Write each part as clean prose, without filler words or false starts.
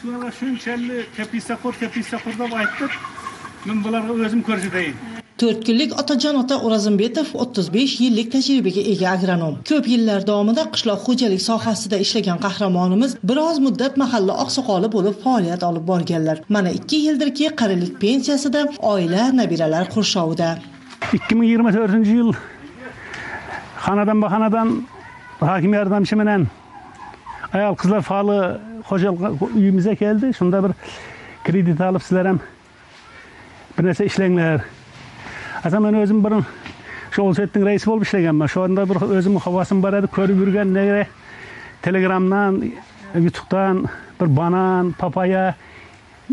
Şunlar şunchalik kapisa deb aytib, men bularga o'zim ko'rsatayin. 4 kunlik Otajon ota O'razimbetov 35 yillik tajribaga ega agronom. Ko'p yillar davomida qishloq xo'jalik sohasida ishlagan qahramonimiz biroz muddat mahalla oqsoqoli bo'lib faoliyat olib borganlar. Mana 2 yildirki qarilik pensiyasida oila, nabiralar qurshovida. 2024-yil xonadon hokim yordamchi bilan ayol qizlar faoli xo'jalik uyimizga keldi. Shunda bir kredit olib sizlar ham bir narsa ishlanglar. Aslında ben özüm bir Şolsettin reisi bo'lib ishlaganman. Şu anda bir özüm havasim var edi, ko'rib yurgan nere Telegramdan, YouTube'dan bir banan, papaya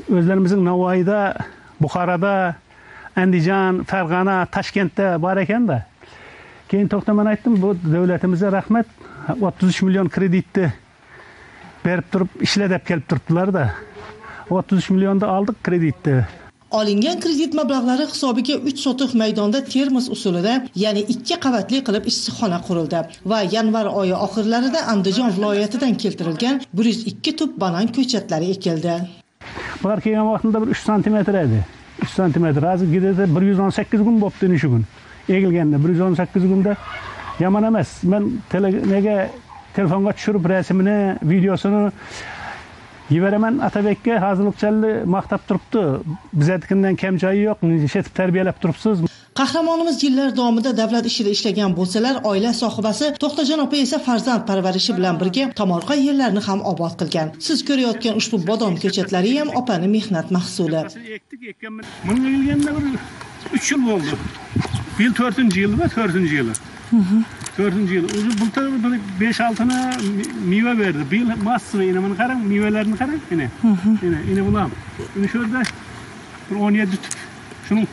özlerimizin Navoiyda, Buxoroda, Andijon, Farg'ona, Toshkentda bor ekan da. Keyin to'xtaman aytdim, bu davlatimizga rahmat. 33 million kreditni berib turib ishla deb kelib turibdilar da. 33 millionni oldik kreditni. Olingan kredit mablag'lari hisobiga 3 sotix maydonda termos usulida, ya'ni 2 qavatli qilib issiqxona qurildi va yanvar oyi oxirlarida Andijon viloyatidan keltirilgan 102 tup banan ko'chatlari ekildi. Bular kelgan vaqtida bir 3 sm edi. 3 sm. Hozir gidida 118 kun bo'libdi shu kun. Egilganda 118 kunda yomon emas. Men telefonga tushirib rasmini, videosini Yiveraman Atabekka hazırlıkçalı maqtab turibdi. Bizatkindan kam joyi yo'q, shetib tarbiyalab turibsiz. Qahramonimiz yillar davomida davlat ishida ishlagan bo'lsalar, oila sohibasi To'xtajon opa esa farzand parvarishi bilan birga tomorqa yerlarni ham obod qilgan. Siz ko'rayotgan ushbu bodom ko'chatlari ham opaning mehnat mahsuli. Bunga kelganda 3 yil bo'ldi. Bu yil 4-yil va 4-yil. 4-yil. O'zi bulta 5-6 tane meva verdi. Bu yil massive mana qarang, mevalarini qarang. Ine bulam. Ine şurada 17 tip. Şunun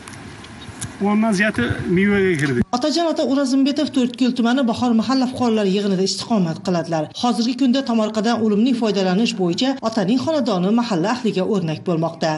ondan ziyoti mevaga kirdi. Otajon ota O'razimbetov To'rtko'l tumani Bahor mahalla fuqarolari yig'inida istiqomat qiladilar. Hozirgi kunda tomorqadan unumli foydalanish bo'yicha otaning xonadoni mahalla ahliga o'rnak bo'lmoqda.